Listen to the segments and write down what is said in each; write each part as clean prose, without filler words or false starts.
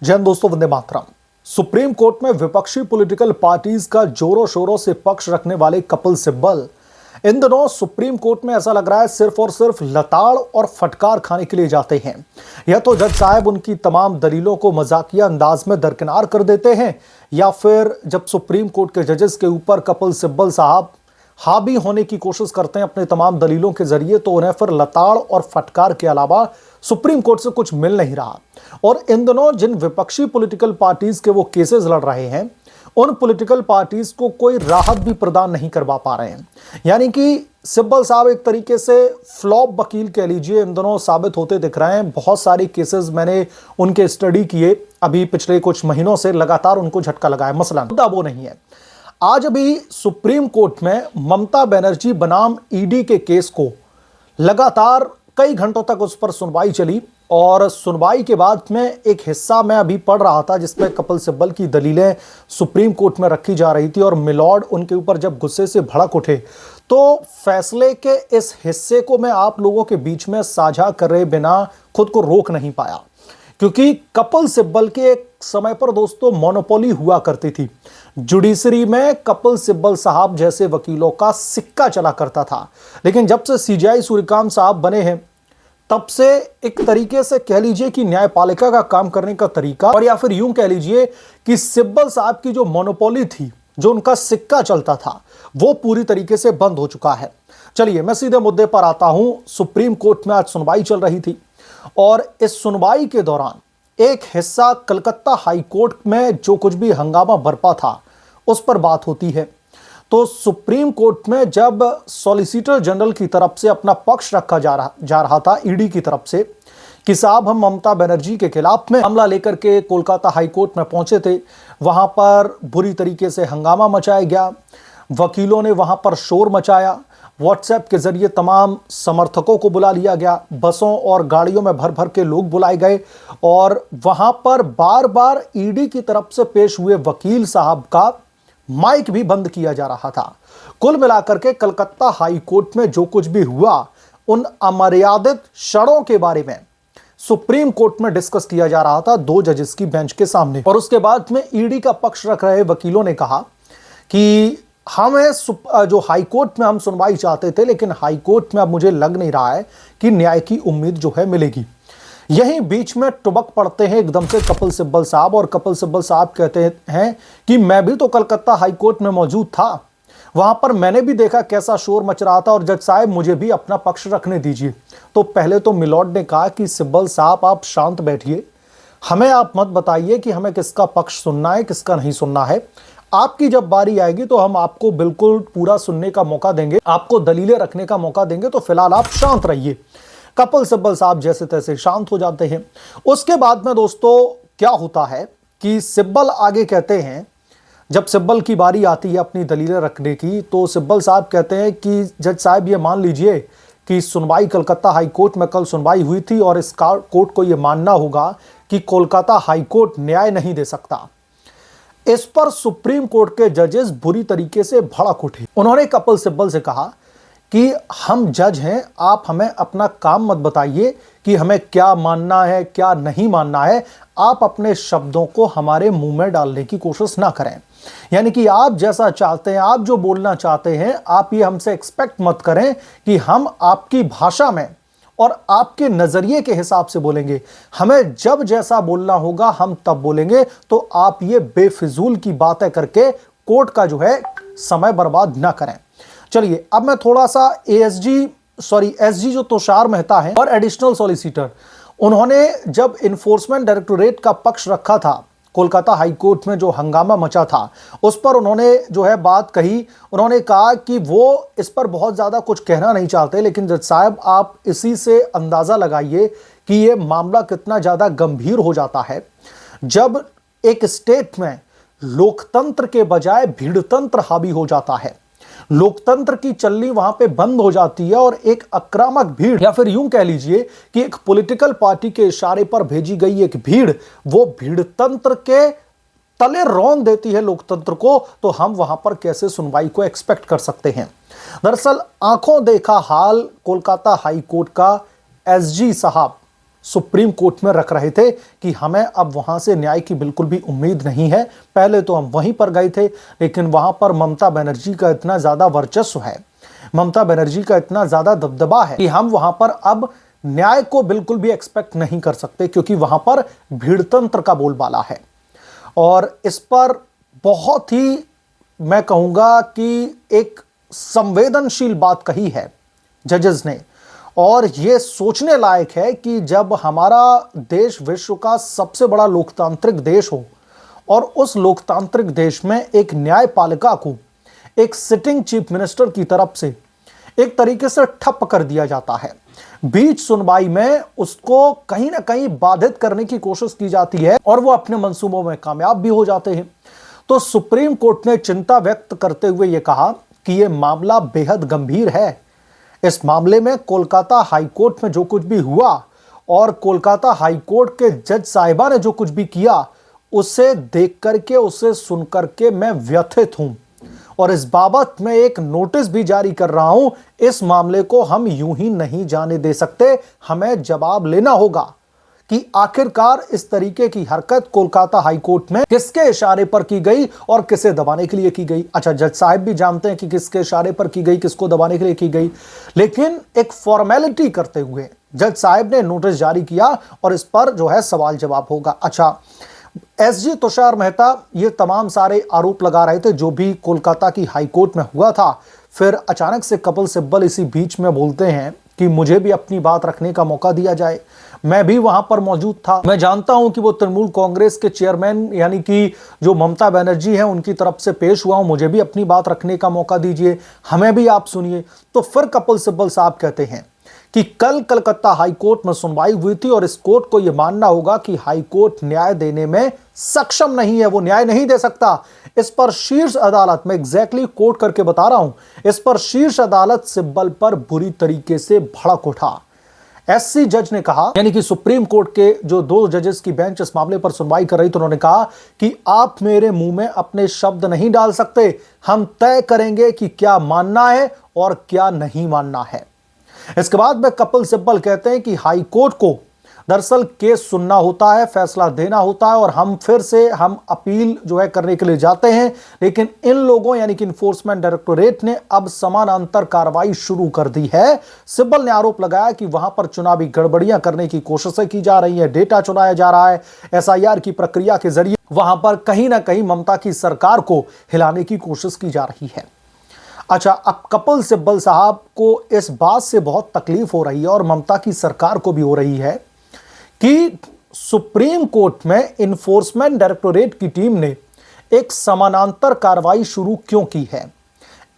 जय हिंद दोस्तों, Vande Mataram. Supreme court में विपक्षी पॉलिटिकल पार्टीज का जोरों शोरों से पक्ष रखने वाले कपिल सिब्बल इन दिनों सुप्रीम कोर्ट में ऐसा लग रहा है सिर्फ और सिर्फ लताड़ और फटकार खाने के लिए जाते हैं। या तो जज साहब उनकी तमाम दलीलों को मजाकिया अंदाज में दरकिनार कर देते हैं, या फिर जब सुप्रीम कोर्ट के जजेस के ऊपर कपिल सिब्बल साहब हावी होने की कोशिश करते हैं अपने तमाम दलीलों के जरिए, तो उन्हें फिर लताड़ और फटकार के अलावा सुप्रीम कोर्ट से कुछ मिल नहीं रहा। और इन दिनों जिन विपक्षी पॉलिटिकल पार्टीज के वो केसेस लड़ रहे हैं, उन पॉलिटिकल पार्टीज को कोई राहत भी प्रदान नहीं करवा पा रहे हैं। यानी कि सिब्बल साहब एक तरीके से फ्लॉप वकील कह लीजिए, इन दिनों साबित होते दिख रहे हैं। बहुत सारे केसेस मैंने उनके स्टडी किए अभी पिछले कुछ महीनों से, लगातार उनको झटका लगा है। मसलन मुद्दा वो नहीं है। आज अभी सुप्रीम कोर्ट में ममता बनर्जी बनाम ईडी के केस को लगातार कई घंटों तक उस पर सुनवाई चली, और सुनवाई के बाद में एक हिस्सा मैं अभी पढ़ रहा था जिसमें कपिल सिब्बल की दलीलें सुप्रीम कोर्ट में रखी जा रही थी, और मिलॉर्ड उनके ऊपर जब गुस्से से भड़क उठे तो फैसले के इस हिस्से को मैं आप लोगों के बीच में साझा करे बिना खुद को रोक नहीं पाया। क्योंकि कपिल सिब्बल के एक समय पर दोस्तों मोनोपोली हुआ करती थी। जुडिशरी में कपिल सिब्बल साहब जैसे वकीलों का सिक्का चला करता था। लेकिन जब से सीजेआई सूर्यकांत साहब बने हैं, तब से एक तरीके से कह लीजिए कि न्यायपालिका का काम करने का तरीका, और या फिर यूं कह लीजिए कि सिब्बल साहब की जो मोनोपोली थी, जो उनका सिक्का चलता था, वो पूरी तरीके से बंद हो चुका है। चलिए मैं सीधे मुद्दे पर आता हूं। सुप्रीम कोर्ट में आज सुनवाई चल रही थी, और इस सुनवाई के दौरान एक हिस्सा कलकत्ता हाई कोर्ट में जो कुछ भी हंगामा बरपा था उस पर बात होती है। तो सुप्रीम कोर्ट में जब सॉलिसिटर जनरल की तरफ से अपना पक्ष रखा जा रहा था ईडी की तरफ से कि साहब हम ममता बनर्जी के खिलाफ में मामला लेकर के कोलकाता हाई कोर्ट में पहुंचे थे, वहां पर बुरी तरीके से हंगामा मचाया गया, वकीलों ने वहां पर शोर मचाया, व्हाट्सएप के जरिए तमाम समर्थकों को बुला लिया गया, बसों और गाड़ियों में भर भर के लोग बुलाए गए, और वहां पर बार बार ईडी की तरफ से पेश हुए वकील साहब का माइक भी बंद किया जा रहा था। कुल मिलाकर के कलकत्ता हाई कोर्ट में जो कुछ भी हुआ, उन अमर्यादित क्षणों के बारे में सुप्रीम कोर्ट में डिस्कस किया जा रहा था दो जजेस की बेंच के सामने। और उसके बाद में ईडी का पक्ष रख रहे वकीलों ने कहा कि हमें जो हाई कोर्ट में हम सुनवाई चाहते थे, लेकिन हाई कोर्ट में अब मुझे लग नहीं रहा है कि न्याय की उम्मीद जो है मिलेगी। यहीं बीच में टुबक पड़ते हैं एकदम से कपिल सिब्बल साहब, और कपिल सिब्बल साहब कहते हैं कि मैं भी तो कलकत्ता हाई कोर्ट में मौजूद था, वहां पर मैंने भी देखा कैसा शोर मच रहा था, और जज साहब मुझे भी अपना पक्ष रखने दीजिए। तो पहले तो मिलॉर्ड ने कहा कि सिब्बल साहब आप शांत बैठिए, हमें आप मत बताइए कि हमें किसका पक्ष सुनना है किसका नहीं सुनना है। आपकी जब बारी आएगी तो हम आपको बिल्कुल पूरा सुनने का मौका देंगे, आपको दलीलें रखने का मौका देंगे, तो फिलहाल आप शांत रहिए। कपिल सिब्बल साहब जैसे तैसे शांत हो जाते हैं। उसके बाद में दोस्तों क्या होता है कि सिब्बल आगे कहते हैं, जब सिब्बल की बारी आती है अपनी दलीलें रखने की, तो सिब्बल साहब कहते हैं कि जज साहब ये मान लीजिए कि सुनवाई कलकत्ता हाई कोर्ट में कल सुनवाई हुई थी, और इस कोर्ट को यह मानना होगा कि कोलकाता हाई कोर्ट न्याय नहीं दे सकता। इस पर सुप्रीम कोर्ट के जजेस बुरी तरीके से भड़क उठे। उन्होंने कपिल सिब्बल से कहा कि हम जज हैं, आप हमें अपना काम मत बताइए कि हमें क्या मानना है क्या नहीं मानना है, आप अपने शब्दों को हमारे मुंह में डालने की कोशिश ना करें। यानी कि आप जैसा चाहते हैं, आप जो बोलना चाहते हैं, आप ये हमसे एक्सपेक्ट मत करें कि हम आपकी भाषा में और आपके नजरिए के हिसाब से बोलेंगे। हमें जब जैसा बोलना होगा हम तब बोलेंगे। तो आप ये बेफिजूल की बातें करके कोर्ट का जो है समय बर्बाद ना करें। चलिए अब मैं थोड़ा सा एसजी जो तुषार मेहता है और एडिशनल सॉलिसिटर, उन्होंने जब इन्फोर्समेंट डायरेक्टोरेट का पक्ष रखा था कोलकाता हाई कोर्ट में जो हंगामा मचा था, उस पर उन्होंने जो है बात कही। उन्होंने कहा कि वो इस पर बहुत ज़्यादा कुछ कहना नहीं चाहते, लेकिन जज साहब आप इसी से अंदाज़ा लगाइए कि ये मामला कितना ज़्यादा गंभीर हो जाता है जब एक स्टेट में लोकतंत्र के बजाय भीड़तंत्र हावी हो जाता है। लोकतंत्र की चलनी वहां पे बंद हो जाती है, और एक आक्रामक भीड़, या फिर यूं कह लीजिए कि एक पॉलिटिकल पार्टी के इशारे पर भेजी गई एक भीड़, वो भीड़तंत्र के तले रौंद देती है लोकतंत्र को। तो हम वहां पर कैसे सुनवाई को एक्सपेक्ट कर सकते हैं। दरअसल आंखों देखा हाल कोलकाता हाई कोर्ट का एसजी साहब सुप्रीम कोर्ट में रख रहे थे कि हमें अब वहां से न्याय की बिल्कुल भी उम्मीद नहीं है। पहले तो हम वहीं पर गए थे, लेकिन वहां पर ममता बनर्जी का इतना ज्यादा वर्चस्व है, ममता बनर्जी का इतना ज्यादा दबदबा है कि हम वहां पर अब न्याय को बिल्कुल भी एक्सपेक्ट नहीं कर सकते, क्योंकि वहां पर भीड़तंत्र का बोलबाला है। और इस पर बहुत ही, मैं कहूंगा कि एक संवेदनशील बात कही है जजेस ने, और यह सोचने लायक है कि जब हमारा देश विश्व का सबसे बड़ा लोकतांत्रिक देश हो और उस लोकतांत्रिक देश में एक न्यायपालिका को एक सिटिंग चीफ मिनिस्टर की तरफ से एक तरीके से ठप कर दिया जाता है, बीच सुनवाई में उसको कहीं ना कहीं बाधित करने की कोशिश की जाती है और वो अपने मंसूबों में कामयाब भी हो जाते हैं। तो सुप्रीम कोर्ट ने चिंता व्यक्त करते हुए यह कहा कि यह मामला बेहद गंभीर है। इस मामले में कोलकाता हाई कोर्ट में जो कुछ भी हुआ और कोलकाता हाई कोर्ट के जज साहिबा ने जो कुछ भी किया, उसे देख करके, उसे सुन करके मैं व्यथित हूं और इस बाबत मैं एक नोटिस भी जारी कर रहा हूं। इस मामले को हम यूं ही नहीं जाने दे सकते, हमें जवाब लेना होगा कि आखिरकार इस तरीके की हरकत कोलकाता हाई कोर्ट में किसके इशारे पर की गई और किसे दबाने के लिए की गई। अच्छा, जज साहब भी जानते हैं कि किसके इशारे पर की गई, किसको दबाने के लिए की गई, लेकिन एक फॉर्मेलिटी करते हुए जज साहब ने नोटिस जारी किया और इस पर जो है सवाल जवाब होगा। अच्छा, एसजी तुषार मेहता ये तमाम सारे आरोप लगा रहे थे जो भी कोलकाता की हाई कोर्ट में हुआ था। फिर अचानक से कपिल सिब्बल इसी बीच में बोलते हैं कि मुझे भी अपनी बात रखने का मौका दिया जाए, मैं भी वहां पर मौजूद था, मैं जानता हूं कि वो तृणमूल कांग्रेस के चेयरमैन यानी कि जो ममता बनर्जी हैं उनकी तरफ से पेश हुआ हूं, मुझे भी अपनी बात रखने का मौका दीजिए, हमें भी आप सुनिए। तो फिर कपिल सिब्बल साहब कहते हैं कि कल कलकत्ता हाई कोर्ट में सुनवाई हुई थी और इस कोर्ट को यह मानना होगा कि हाई कोर्ट न्याय देने में सक्षम नहीं है, वो न्याय नहीं दे सकता। इस पर शीर्ष अदालत में एग्जैक्टली कोर्ट करके बता रहा हूं, इस पर शीर्ष अदालत सिब्बल पर बुरी तरीके से भड़क उठा। एससी जज ने कहा, यानी कि सुप्रीम कोर्ट के जो 2 जजेस की बेंच इस मामले पर सुनवाई कर रही थी, उन्होंने कहा कि आप मेरे मुंह में अपने शब्द नहीं डाल सकते, हम तय करेंगे कि क्या मानना है और क्या नहीं मानना है। इसके बाद में कपिल सिब्बल कहते हैं कि हाई कोर्ट को दरअसल केस सुनना होता है, फैसला देना होता है और हम फिर से अपील जो है करने के लिए जाते हैं, लेकिन इन लोगों यानी कि इन्फोर्समेंट डायरेक्टोरेट ने अब समानांतर कार्रवाई शुरू कर दी है। सिब्बल ने आरोप लगाया कि वहां पर चुनावी गड़बड़ियां करने की कोशिशें की जा रही है, डेटा चुराया जा रहा है, एसआईआर की प्रक्रिया के जरिए वहां पर कहीं ना कहीं ममता की सरकार को हिलाने की कोशिश की जा रही है। अच्छा, अब कपिल सिब्बल साहब को इस बात से बहुत तकलीफ हो रही है और ममता की सरकार को भी हो रही है कि सुप्रीम कोर्ट में इन्फोर्समेंट डायरेक्टोरेट की टीम ने एक समानांतर कार्रवाई शुरू क्यों की है।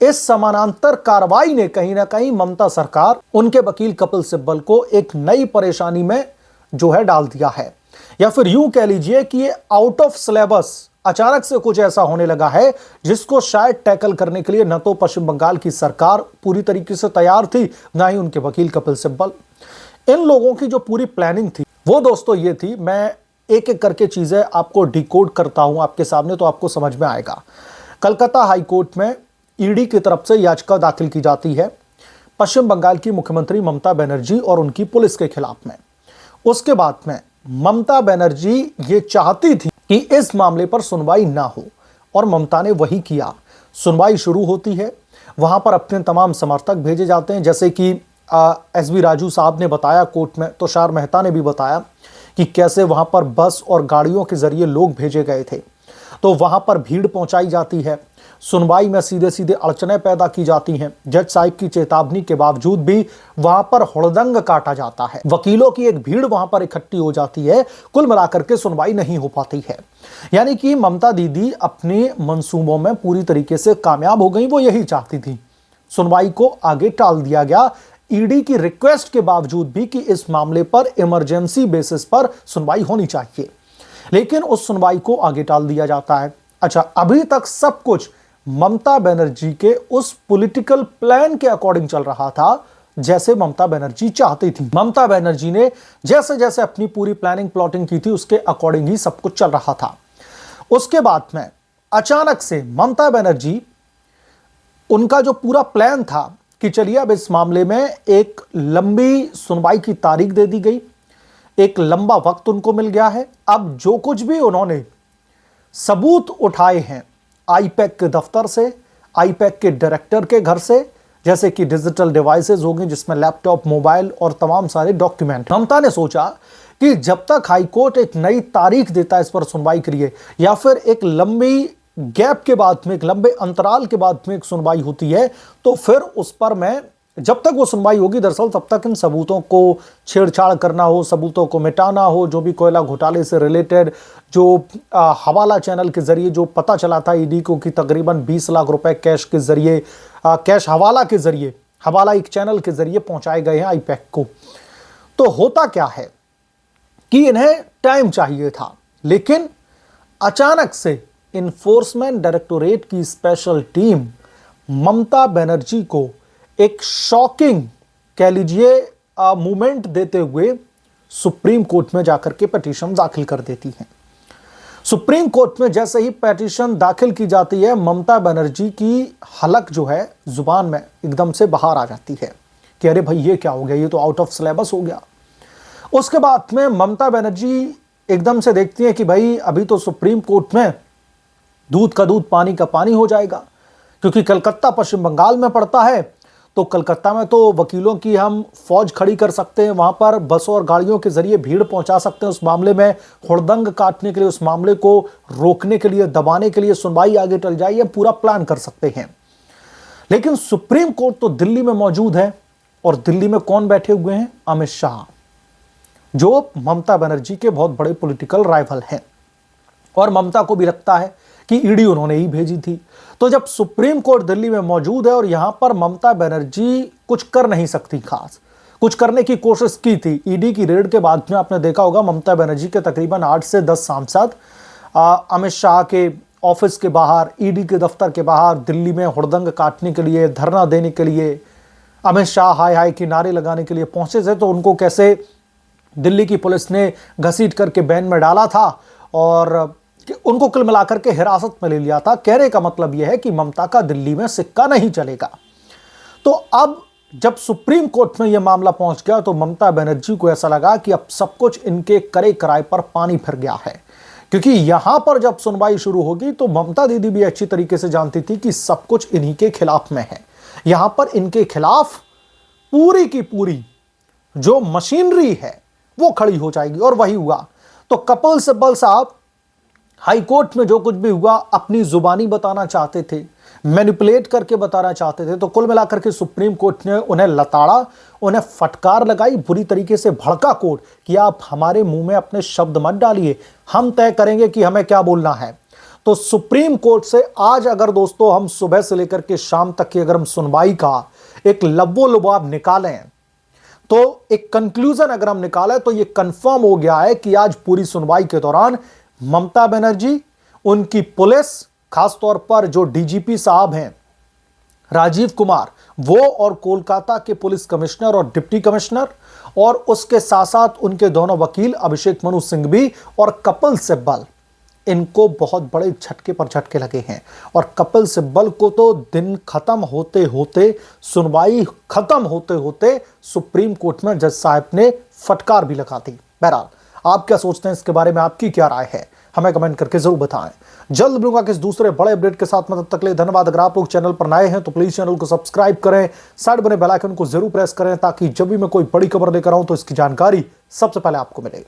इस समानांतर कार्रवाई ने कहीं ना कहीं ममता सरकार, उनके वकील कपिल सिब्बल को एक नई परेशानी में जो है डाल दिया है, या फिर यूं कह लीजिए कि ये आउट ऑफ सिलेबस अचानक से कुछ ऐसा होने लगा है जिसको शायद टैकल करने के लिए न तो पश्चिम बंगाल की सरकार पूरी तरीके से तैयार थी, ना ही उनके वकील कपिल सिब्बल। इन लोगों की जो पूरी प्लानिंग थी वो दोस्तों ये थी, मैं एक एक करके चीजें आपको डिकोड करता हूं आपके सामने तो आपको समझ में आएगा। कलकत्ता हाई कोर्ट में ईडी की तरफ से याचिका दाखिल की जाती है पश्चिम बंगाल की मुख्यमंत्री ममता बनर्जी और उनकी पुलिस के खिलाफ में। उसके बाद में ममता बनर्जी ये चाहती थी कि इस मामले पर सुनवाई ना हो और ममता ने वही किया। सुनवाई शुरू होती है, वहां पर अपने तमाम समर्थक भेजे जाते हैं, जैसे कि एसबी राजू साहब ने बताया कोर्ट में, तुषार मेहता ने भी बताया कि कैसे वहां पर बस और गाड़ियों के जरिए लोग भेजे गए थे। तो वहां पर भीड़ पहुंचाई जाती है, सुनवाई में सीधे सीधे अड़चनें पैदा की जाती हैं। जज साहब की चेतावनी के बावजूद भी वहां पर हुड़दंग काटा जाता है, वकीलों की एक भीड़ वहां पर इकट्ठी हो जाती है, कुल मिलाकर के सुनवाई नहीं हो पाती है। यानी कि ममता दीदी अपने मंसूबों में पूरी तरीके से कामयाब हो गई, वो यही चाहती थी। सुनवाई को आगे टाल दिया गया ईडी की रिक्वेस्ट के बावजूद भी कि इस मामले पर इमरजेंसी बेसिस पर सुनवाई होनी चाहिए, लेकिन उस सुनवाई को आगे टाल दिया जाता है। अच्छा, अभी तक सब कुछ ममता बनर्जी के उस पॉलिटिकल प्लान के अकॉर्डिंग चल रहा था जैसे ममता बनर्जी चाहती थी। ममता बनर्जी ने जैसे जैसे अपनी पूरी प्लानिंग प्लॉटिंग की थी उसके अकॉर्डिंग ही सब कुछ चल रहा था। उसके बाद में अचानक से ममता बनर्जी, उनका जो पूरा प्लान था कि चलिए अब इस मामले में एक लंबी सुनवाई की तारीख दे दी गई, एक लंबा वक्त उनको मिल गया है। अब जो कुछ भी उन्होंने सबूत उठाए हैं आईपैक के दफ्तर से, आईपैक के डायरेक्टर के घर से, जैसे कि डिजिटल डिवाइसेस होंगे जिसमें लैपटॉप, मोबाइल और तमाम सारे डॉक्यूमेंट, ममता ने सोचा कि जब तक हाईकोर्ट एक नई तारीख देता है इस पर सुनवाई के लिए, या फिर एक लंबी गैप के बाद में, एक लंबे अंतराल के बाद में एक सुनवाई होती है, तो फिर उस पर मैं, जब तक वो सुनवाई होगी दरअसल तब तक इन सबूतों को छेड़छाड़ करना हो, सबूतों को मिटाना हो, जो भी कोयला घोटाले से रिलेटेड जो हवाला चैनल के जरिए जो पता चला था ईडी को कि तकरीबन 20 लाख रुपए कैश के जरिए, कैश हवाला के जरिए, हवाला एक चैनल के जरिए पहुंचाए गए हैं आईपैक को। तो होता क्या है कि इन्हें टाइम चाहिए था, लेकिन अचानक से इन्फोर्समेंट डायरेक्टोरेट की स्पेशल टीम ममता बनर्जी को एक शॉकिंग, कह लीजिए, मूवमेंट देते हुए सुप्रीम कोर्ट में जाकर के पिटीशन दाखिल कर देती है। सुप्रीम कोर्ट में जैसे ही पिटीशन दाखिल की जाती है, ममता बनर्जी की हलक जो है जुबान में एकदम से बाहर आ जाती है कि अरे भाई ये क्या हो गया, ये तो आउट ऑफ सिलेबस हो गया। उसके बाद में ममता बनर्जी एकदम से देखती है कि भाई अभी तो सुप्रीम कोर्ट में दूध का दूध पानी का पानी हो जाएगा, क्योंकि कलकत्ता पश्चिम बंगाल में पड़ता है, तो कलकत्ता में तो वकीलों की हम फौज खड़ी कर सकते हैं, वहां पर बसों और गाड़ियों के जरिए भीड़ पहुंचा सकते हैं, उस मामले में हुड़दंग काटने के लिए, उस मामले को रोकने के लिए, दबाने के लिए, सुनवाई आगे टल जाए, यह पूरा प्लान कर सकते हैं। लेकिन सुप्रीम कोर्ट तो दिल्ली में मौजूद है, और दिल्ली में कौन बैठे हुए हैं? अमित शाह, जो ममता बनर्जी के बहुत बड़े पॉलिटिकल राइवल हैं, और ममता को भी लगता है कि ईडी उन्होंने ही भेजी थी। तो जब सुप्रीम कोर्ट दिल्ली में मौजूद है और यहां पर ममता बनर्जी कुछ कर नहीं सकती, खास कुछ करने की कोशिश की थी ईडी की रेड के बाद में, आपने देखा होगा ममता बनर्जी के तकरीबन 8 से 10 सांसद अमित शाह के ऑफिस के बाहर, ईडी के दफ्तर के बाहर दिल्ली में हुड़दंग काटने के लिए, धरना देने के लिए, अमित शाह हाय हाय के नारे लगाने के लिए पहुंचे थे। तो उनको कैसे दिल्ली की पुलिस ने घसीट करके बैन में डाला था और उनको कुल मिलाकर के हिरासत में ले लिया था। कहने का मतलब यह है कि ममता का दिल्ली में सिक्का नहीं चलेगा। तो अब जब सुप्रीम कोर्ट में यह मामला पहुंच गया तो ममता बनर्जी को ऐसा लगा कि अब सब कुछ इनके करे कराए पर पानी फिर गया है, क्योंकि यहां पर जब सुनवाई शुरू होगी तो ममता दीदी भी अच्छी तरीके से जानती थी कि सब कुछ इन्हीं के खिलाफ में है। यहां पर इनके खिलाफ पूरी की पूरी जो मशीनरी है वो खड़ी हो जाएगी, और वही हुआ। तो कपिल सिब्बल साहब हाईकोर्ट में जो कुछ भी हुआ अपनी जुबानी बताना चाहते थे, मैनिपुलेट करके बताना चाहते थे। तो कुल मिलाकर के सुप्रीम कोर्ट ने उन्हें लताड़ा, उन्हें फटकार लगाई, बुरी तरीके से भड़का कोर्ट कि आप हमारे मुंह में अपने शब्द मत डालिए, हम तय करेंगे कि हमें क्या बोलना है। तो सुप्रीम कोर्ट से आज अगर दोस्तों हम सुबह से लेकर के शाम तक की अगर हम सुनवाई का एक लब्बो लुबाब निकालें, तो एक कंक्लूजन अगर हम निकालें, तो यह कंफर्म हो गया है कि आज पूरी सुनवाई के दौरान ममता बनर्जी, उनकी पुलिस, खासतौर पर जो डीजीपी साहब हैं राजीव कुमार, वो और कोलकाता के पुलिस कमिश्नर और डिप्टी कमिश्नर, और उसके साथ साथ उनके दोनों वकील अभिषेक मनु सिंघवी और कपिल सिब्बल, इनको बहुत बड़े झटके पर झटके लगे हैं। और कपिल सिब्बल को तो दिन खत्म होते होते, सुनवाई खत्म होते होते सुप्रीम कोर्ट में जज साहब ने फटकार भी लगा दी। बहरहाल आप क्या सोचते हैं इसके बारे में, आपकी क्या राय है, हमें कमेंट करके जरूर बताएं। जल्द मिलूंगा किस दूसरे बड़े अपडेट के साथ, तब तक के लिए धन्यवाद। अगर आप लोग चैनल पर नए हैं तो प्लीज चैनल को सब्सक्राइब करें, साइड बने बेल आइकन को जरूर प्रेस करें, ताकि जब भी मैं कोई बड़ी खबर लेकर आऊं तो इसकी जानकारी सबसे पहले आपको मिले।